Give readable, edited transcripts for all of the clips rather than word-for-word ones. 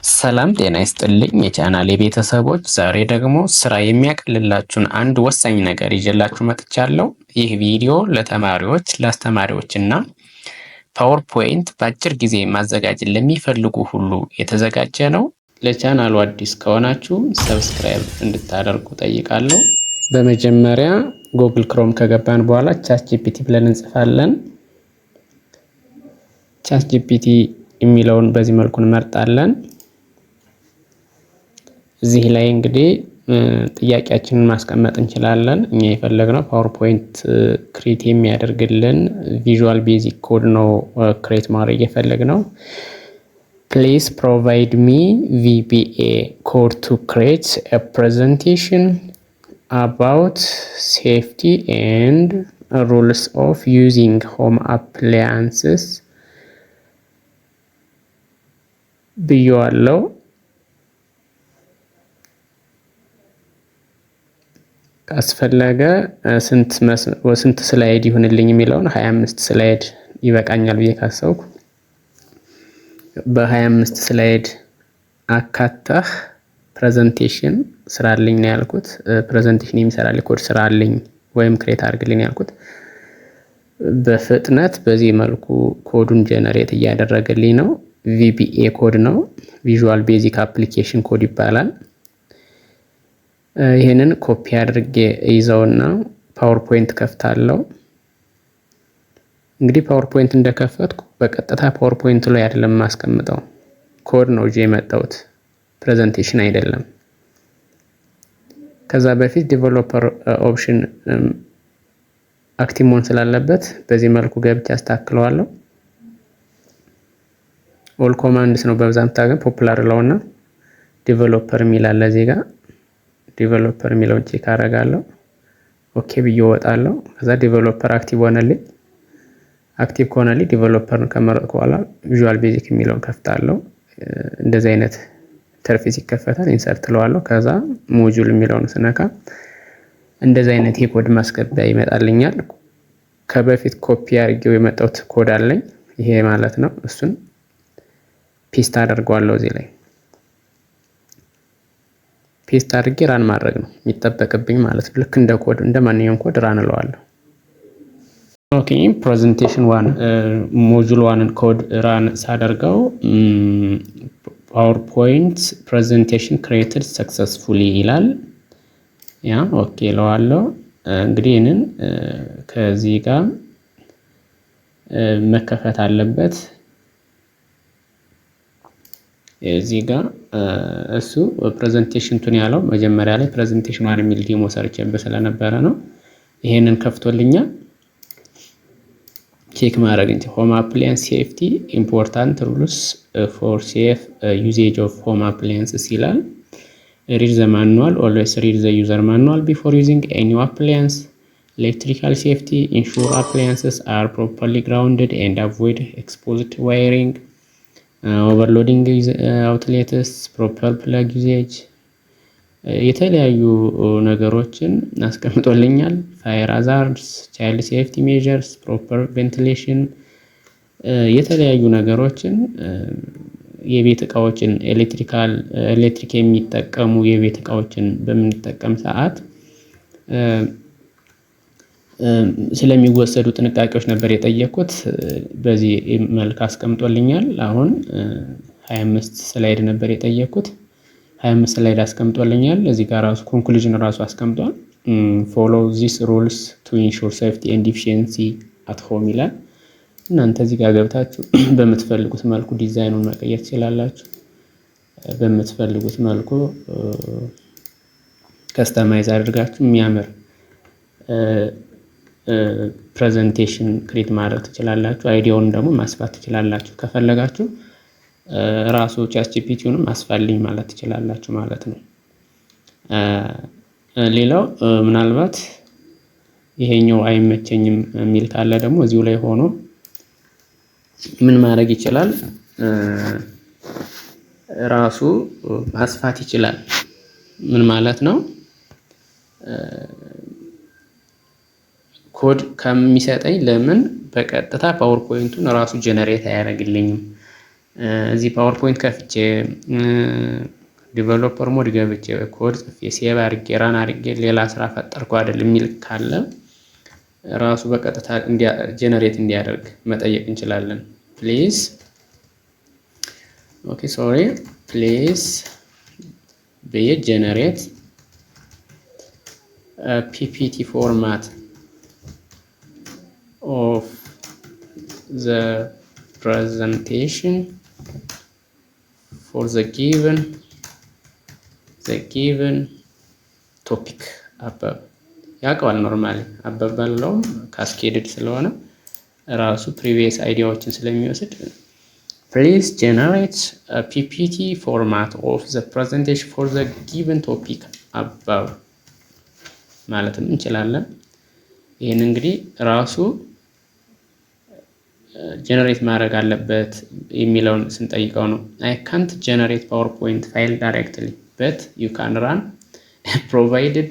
ሰላም ጤና ይስጥልኝ የቻናሌ ቤተሰቦች፣ ዛሬ ደግሞ ስራ የሚያቀልላችሁን አንድ ወሳኝ ነገር ይዤላችሁ መጥቻለሁ። ይህ ቪዲዮ ለተማሪዎች፣ ለአስተማሪዎች እና ፓወርፖይንት በአጭር ጊዜ ማዘጋጀት ለሚፈልጉ ሁሉ የተዘጋጀ ነው። ለቻናሉ አዲስ ከሆናችሁ ሰብስክራይብ እንድታደርጉ ጠይቃለሁ። በመጀመሪያ ጉግል ክሮም ከገባን በኋላ ቻት ጂፒቲ ብለን እንጽፋለን። ቻት ጂፒቲ የሚለውን በዚህ መልኩ እንመርጣለን። እዚህ ላይ እንግዲህ ጥያቄያችንን ማስቀመጥ እንችላለን። እኛ የፈለግነው ፓወርፖይንት ክሬት የሚያደርግልን ቪዥዋል ቤዚክ ኮድ ነው ክሬት ማድረግ የፈለግነው። ፕሊዝ ፕሮቫይድ ሚ ቪቢኤ ኮድ ቱ ክሬት a presentation about safety and rules of using home appliances ብየዋለሁ። ካስፈለገ ስንት ስላይድ ይሁንልኝ የሚለውን 25 ስላይድ ይበቃኛል ብዬ ካሰብኩ በ25 ስላይድ አካተህ ፕሬዘንቴሽን ስራልኝ ነው ያልኩት። ፕሬዘንቴሽን የሚሰራልኝ ኮድ ስራልኝ ወይም ክሬት አድርግልኝ ያልኩት። በፍጥነት በዚህ መልኩ ኮዱን ጀነሬት እያደረገልኝ ነው። ቪቢኤ ኮድ ነው፣ ቪዥዋል ቤዚክ አፕሊኬሽን ኮድ ይባላል። ይሄንን ኮፒ አድርጌ ይዘውና ፓወርፖይንት ከፍታለሁ። እንግዲህ ፓወርፖይንት እንደከፈትኩ በቀጥታ ፓወርፖይንት ላይ አይደለም ማስቀምጠው፣ ኮድ ነው እጄ የመጣሁት፣ ፕሬዘንቴሽን አይደለም። ከዛ በፊት ዲቨሎፐር ኦፕሽን አክቲቭ መሆን ስላለበት በዚህ መልኩ ገብቼ አስተካክለዋለሁ። ኦል ኮማንድስ ነው በብዛት ታገኝ ፖፑላር ለውና ዲቨሎፐር የሚል አለ እዚህ ጋር። ዲቨሎፐር የሚለውን ቼክ አደርጋለሁ። ኦኬ ብዬ እወጣለሁ። ከዛ ዲቨሎፐር አክቲቭ ሆነልኝ። አክቲቭ ከሆነልኝ ዲቨሎፐርን ከመረጥኩ በኋላ ቪዥዋል ቤዚክ የሚለውን ከፍታለሁ። እንደዚህ አይነት ኢንተርፌስ ይከፈታል። ኢንሰርት ለዋለሁ። ከዛ ሞጁል የሚለውን ስነካ እንደዚህ አይነት የኮድ ማስገቢያ ይመጣልኛል። ከበፊት ኮፒ አድርጌው የመጣሁት ኮድ አለኝ ይሄ ማለት ነው። እሱን ፔስት አደርገዋለሁ እዚህ ላይ ፔስት አድርጌ ራን ማድረግ ነው የሚጠበቅብኝ ማለት ነው። ልክ እንደ ኮድ እንደ ማንኛውም ኮድ ራን እለዋለሁ። ኦኬ ፕሬዘንቴሽን ዋን ሞጁል ዋንን ኮድ ራን ሳደርገው ፓወርፖይንት ፕሬዘንቴሽን ክሬትድ ሰክሰስፉሊ ይላል። ያ ኦኬ እለዋለሁ። እንግዲህ ይህንን ከዚህ ጋር መከፈት አለበት። እዚህ ጋር እሱ ፕሬዘንቴሽን ቱን ያለው መጀመሪያ ላይ ፕሬዘንቴሽን ዋን የሚል ዴሞ ሰርቼበት ስለነበረ ነው። ይሄንን ከፍቶልኛል። ቼክ ማድረግ እንጂ ሆም አፕላያንስ ሴፍቲ ኢምፖርታንት ሩልስ ፎር ሴፍ ዩዜጅ ኦፍ ሆም አፕላያንስስ ይላል። ሪድ ዘ ማኑዋል ኦልዌይስ ሪድ ዘ ዩዘር ማኑዋል ቢፎር ዩዚንግ ኤ ኒው አፕላያንስ። ኤሌክትሪካል ሴፍቲ ኢንሹር አፕላያንስስ አር ፕሮፐርሊ ግራውንድድ ኤንድ አቮይድ ኤክስፖዝድ ዋይሪንግ ኦቨርሎዲንግ አውትሌትስ ፕሮፐር ፕለግ ዩዜጅ የተለያዩ ነገሮችን አስቀምጦልኛል። ፋየር ሃዛርድስ፣ ቻይልድ ሴፍቲ ሜዠርስ፣ ፕሮፐር ቬንቲሌሽን የተለያዩ ነገሮችን የቤት እቃዎችን ኤሌክትሪክ የሚጠቀሙ የቤት እቃዎችን በምንጠቀም ሰዓት ስለሚወሰዱ ጥንቃቄዎች ነበር የጠየቁት። በዚህ መልክ አስቀምጦልኛል። አሁን 25 ስላይድ ነበር የጠየቁት። 25 ስላይድ አስቀምጦልኛል። እዚህ ጋር ራሱ ኮንክሉዥን ራሱ አስቀምጧል። ፎሎ ዚስ ሩልስ ቱ ኢንሹር ሴፍቲ ኤንድ ኢፊሺየንሲ አት ሆም ይላል። እናንተ እዚህ ጋር ገብታችሁ በምትፈልጉት መልኩ ዲዛይኑን መቀየር ትችላላችሁ። በምትፈልጉት መልኩ ከስተማይዝ አድርጋችሁ የሚያምር ፕሬዘንቴሽን ክሬት ማድረግ ትችላላችሁ። አይዲያውን ደግሞ ማስፋት ትችላላችሁ። ከፈለጋችሁ ራሱ ቻት ጂፒቲውንም አስፋልኝ ማለት ትችላላችሁ ማለት ነው። ሌላው ምናልባት ይሄኛው አይመቸኝም የሚል ካለ ደግሞ እዚሁ ላይ ሆኖ ምን ማድረግ ይችላል? ራሱ ማስፋት ይችላል። ምን ማለት ነው? ኮድ ከሚሰጠኝ ለምን በቀጥታ ፓወርፖይንቱን ራሱ ጀነሬት አያደርግልኝም እዚህ ፓወርፖይንት ከፍቼ ዲቨሎፐር ሞድ ገብቼ ኮድ ጽፌ ሴቭ አድርጌ ራን አድርጌ ሌላ ስራ ፈጠርኩ አይደል የሚል ካለ ራሱ በቀጥታ ጀነሬት እንዲያደርግ መጠየቅ እንችላለን። ፕሊዝ ኦኬ ሶሪ ፕሊዝ ብዬ ጀነሬት ፒፒቲ ፎርማት ኦፍ ዘ presentation for the given topic አበብ ያውቀዋል። ኖርማሊ አበብ ባለውም ካስኬድድ ስለሆነ ራሱ ፕሪቪየስ አይዲያዎችን ስለሚወስድ please generate a ppt format of the presentation for the given topic above ማለትም እንችላለን። ይህን እንግዲህ ራሱ ጀነሬት ማድረግ አለበት የሚለውን ስንጠይቀው ነው። I can't generate PowerPoint file directly but you can run a provided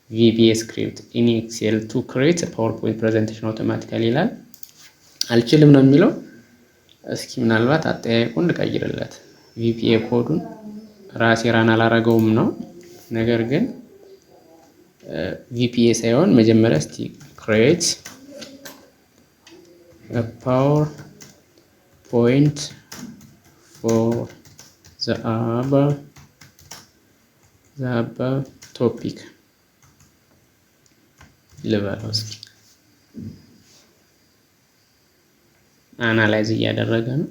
VBA script in Excel to create a PowerPoint presentation automatically ይላል። አልችልም ነው የሚለው። እስኪ ምናልባት አጠያየቁን ልቀይርለት። VBA ኮዱን ራሴ ራን አላረገውም ነው። ነገር ግን VBA ሳይሆን መጀመሪያ እስቲ create a PowerPoint for the above topic ልበለው እስኪ። አናላይዝ እያደረገ ነው።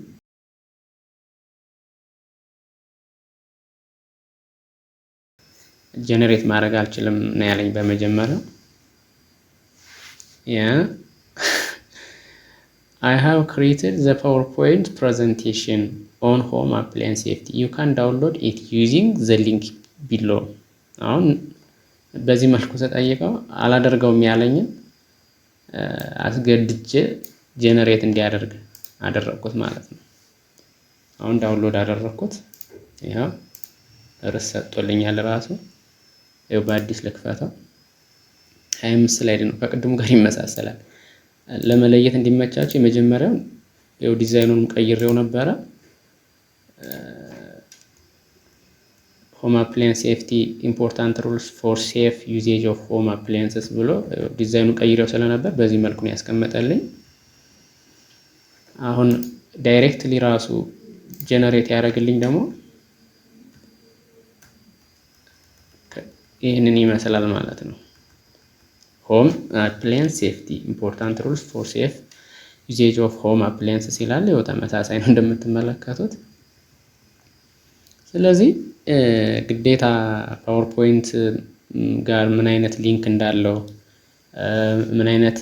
ጀነሬት ማድረግ አልችልም ነው ያለኝ በመጀመሪያው። I have created the PowerPoint presentation on home appliance safety. You can download it using the link below. አሁን በዚህ መልኩ ተጠይቀው አላደርገውም ያለኝን አስገድጄ ጀነሬት እንዲያደርግ አደረኩት ማለት ነው። አሁን ዳውንሎድ አደረኩት። ይሄው ርዕስ ሰጥቶልኛል ራሱ። ይሄው በአዲስ ልክፈተው። 25 ስላይድ ነው። ከቅድሙ ጋር ይመሳሰላል። ለመለየት እንዲመቻቸው የመጀመሪያው ይሄው ዲዛይኑን ቀይሬው ነበረ። ሆም አፕላየንስ ሴፍቲ ኢምፖርታንት ሩልስ ፎር ሴፍ ዩዜጅ ኦፍ ሆም አፕላየንስስ ብሎ ዲዛይኑን ቀይሬው ስለነበር በዚህ መልኩ ነው ያስቀመጠልኝ። አሁን ዳይሬክትሊ ራሱ ጀነሬት ያደርግልኝ ደግሞ ይህንን ይመስላል ማለት ነው። ሆም አፕላየንስ ሴፍቲ ኢምፖርታንት ሩልስ ፎር ሴፍ ዩዜጅ ኦፍ ሆም አፕላየንስስ ይላል። ይኸው ተመሳሳይ ነው እንደምትመለከቱት። ስለዚህ ግዴታ ፓወርፖይንት ጋር ምን አይነት ሊንክ እንዳለው ምን አይነት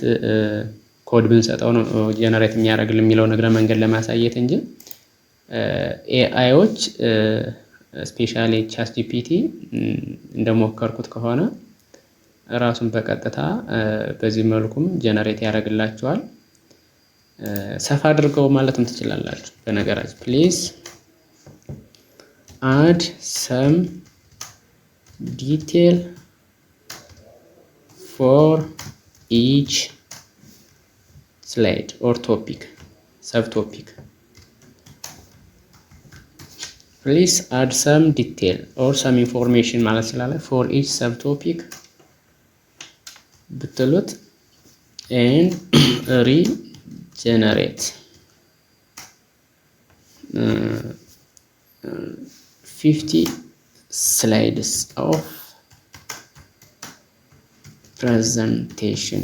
ኮድ ብንሰጠው ነው ጀነሬት የሚያደርግልን የሚለው ነገር መንገድ ለማሳየት እንጂ ኤአይዎች ስፔሻሊ ቻትጂፒቲ እንደሞከርኩት ከሆነ ራሱን በቀጥታ በዚህ መልኩም ጀነሬት ያደርግላችኋል። ሰፋ አድርገው ማለትም ትችላላችሁ። በነገራችን ፕሊዝ add some detail for each slide or topic subtopic. Please add some detail or some information ማለት ይችላል for each subtopic ብትሉት and regenerate 50 slides of presentation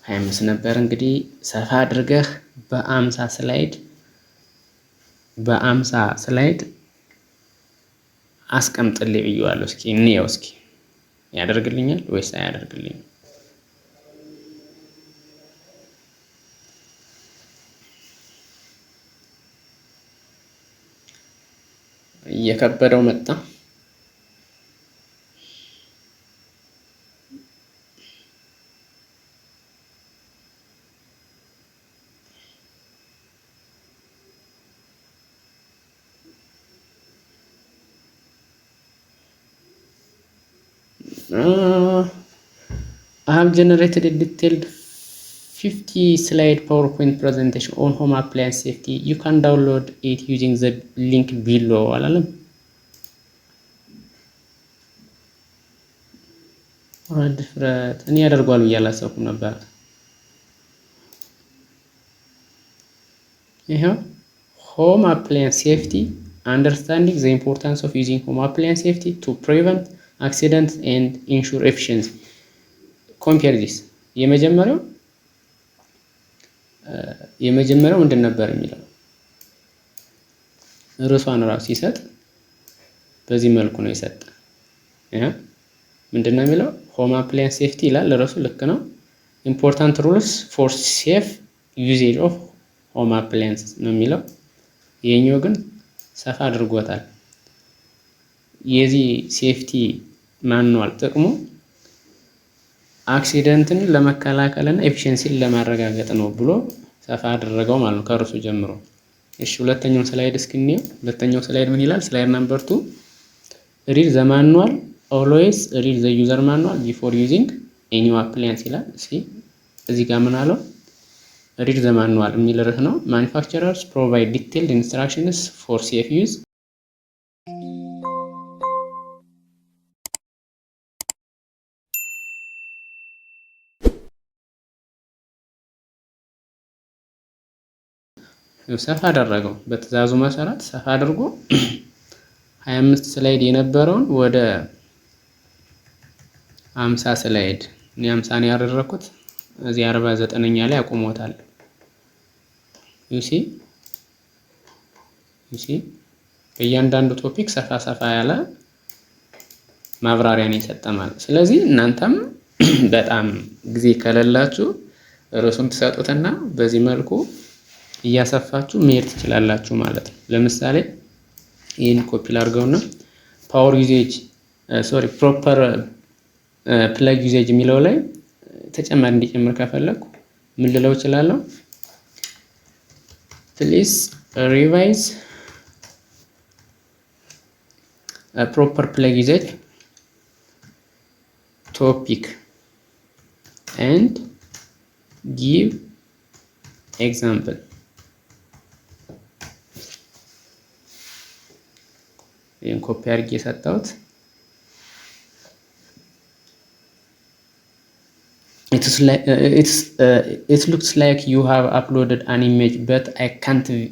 25 ነበር እንግዲህ ሰፋ አድርገህ በ50 ስላይድ አስቀምጥልኝ ብዬዋለሁ። እስኪ እንየው እስኪ ያደርግልኛል ወይስ አያደርግልኝም? እየከበደው መጣ። I have generated a detailed 50 slide PowerPoint presentation on home appliance safety. You can download it using the link below. አላለም ድፍረት እኔ ያደርጓል ብዬ አላሰብኩም ነበር። ይሄው home appliance safety, understanding the importance of using home appliance safety to prevent accidents and ensure efficiency. Compare this. የመጀመሪያው ምንድን ነበር የሚለው ርዕሷን ራሱ ሲሰጥ በዚህ መልኩ ነው የሰጠ። ምንድን ነው የሚለው ሆም አፕላያንስ ሴፍቲ ይላል። ርዕሱ ልክ ነው። ኢምፖርታንት ሩልስ ፎር ሴፍ ዩዜጅ ኦፍ ሆም አፕላያንስ ነው የሚለው። ይሄኛው ግን ሰፋ አድርጎታል። የዚህ ሴፍቲ ማኑዋል ጥቅሙ አክሲደንትን ለመከላከልና ኤፊሺየንሲን ለማረጋገጥ ነው ብሎ ሰፋ አደረገው ማለት ነው ከርዕሱ ጀምሮ። እሺ ሁለተኛው ስላይድ እስኪኔው። ሁለተኛው ስላይድ ምን ይላል? ስላይድ ነምበር 2 read the manual, always read the user manual before using a new appliance ይላል። እሺ እዚህ ጋር ምን አለው? read the manual የሚል ርዕስ ነው። manufacturers provide detailed instructions for safe use. ሰፋ አደረገው በትዕዛዙ መሰረት ሰፋ አድርጎ 25 ስላይድ የነበረውን ወደ 50 ስላይድ እኔ 50 ነው ያደረኩት። እዚህ 49ኛ ላይ አቆሞታል። ዩሲ በእያንዳንዱ ቶፒክ ሰፋ ሰፋ ያለ ማብራሪያ ነው የሰጠማል። ስለዚህ እናንተም በጣም ጊዜ ከሌላችሁ ርዕሱን ትሰጡትና በዚህ መልኩ እያሰፋችሁ መሄድ ትችላላችሁ ማለት ነው። ለምሳሌ ይሄን ኮፒ ላድርገውና ፓወር ዩዜጅ ፕሮፐር ፕለግ ዩዜጅ የሚለው ላይ ተጨማሪ እንዲጨምር ከፈለኩ ምን ልለው እችላለሁ? ፕሊዝ ሪቫይዝ ፕሮፐር ፕለግ ዩዜጅ ቶፒክ ኤንድ ጊቭ ኤግዛምፕል። ይሄን ኮፒ አድርጌ የሰጠሁት it looks like you have uploaded an image but I can't view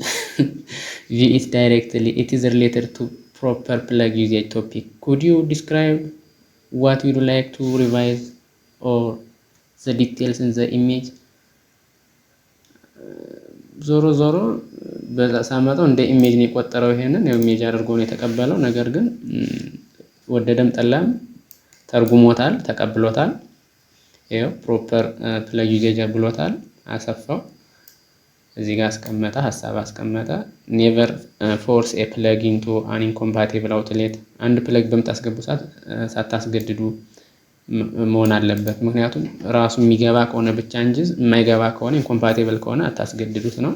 it directly. It is related to proper plug usage topic. Could you describe what you would like to revise or the details in the image? ዞሮ ዞሮ በዛ ሳመጣው እንደ ኢሜጅ ነው የቆጠረው። ይሄንን ያው ኢሜጅ አድርጎ ነው የተቀበለው። ነገር ግን ወደደም ጠላም ተርጉሞታል፣ ተቀብሎታል። ይሄው ፕሮፐር ፕለግ ዩዜጅ ብሎታል፣ አሰፋው። እዚህ ጋር አስቀመጠ፣ ሐሳብ አስቀመጠ። ኔቨር ፎርስ ኤ ፕለግ ኢንቱ አን ኢንኮምፓቲብል አውትሌት። አንድ ፕለግ በምታስገቡ ሰዓት ሳታስገድዱ መሆን አለበት። ምክንያቱም ራሱ የሚገባ ከሆነ ብቻ እንጂ የማይገባ ከሆነ ኢንኮምፓቲብል ከሆነ አታስገድዱት ነው።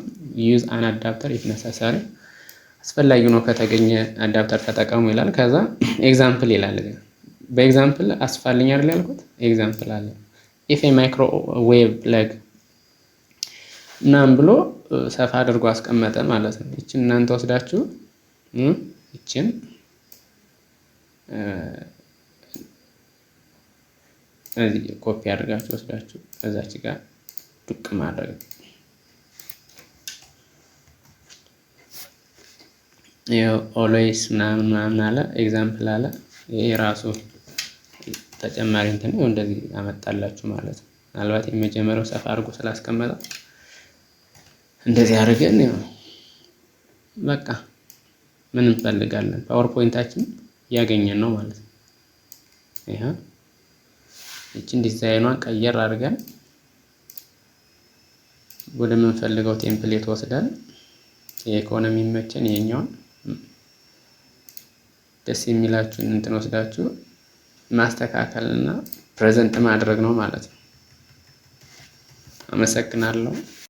ዩዝ አን አዳፕተር ኢፍ ነሰሰሪ፣ አስፈላጊ ነው ከተገኘ አዳፕተር ተጠቀሙ ይላል። ከዛ ኤግዛምፕል ይላል። በኤግዛምፕል አስፋልኝ አይደል ያልኩት? ኤግዛምፕል አለ። ኢፍ ኤ ማይክሮዌቭ ፕለግ ምናምን ብሎ ሰፋ አድርጎ አስቀመጠ ማለት ነው። ይችን እናንተ ወስዳችሁ ይችን እዚህ ኮፒ አድርጋችሁ ወስዳችሁ ከዛች ጋር ዱቅ ማድረግ። ይሄው ኦልዌይስ ምናምን አለ፣ ኤግዛምፕል አለ። ይሄ ራሱ ተጨማሪ እንትን ነው እንደዚህ አመጣላችሁ ማለት ነው። ምናልባት የመጀመሪያው ሰፋ አድርጎ ስላስቀመጠ እንደዚህ አድርገን ያው በቃ ምን እንፈልጋለን ፓወርፖይንታችን ያገኘን ነው ማለት ነው። ይሄ እቺን ዲዛይኗን ቀየር አድርገን ወደ ምንፈልገው ቴምፕሌት ወስደን ይሄ ከሆነ የሚመቸን ይሄኛውን ደስ የሚላችሁን እንትን ወስዳችሁ ማስተካከልና ፕሬዘንት ማድረግ ነው ማለት ነው። አመሰግናለሁ።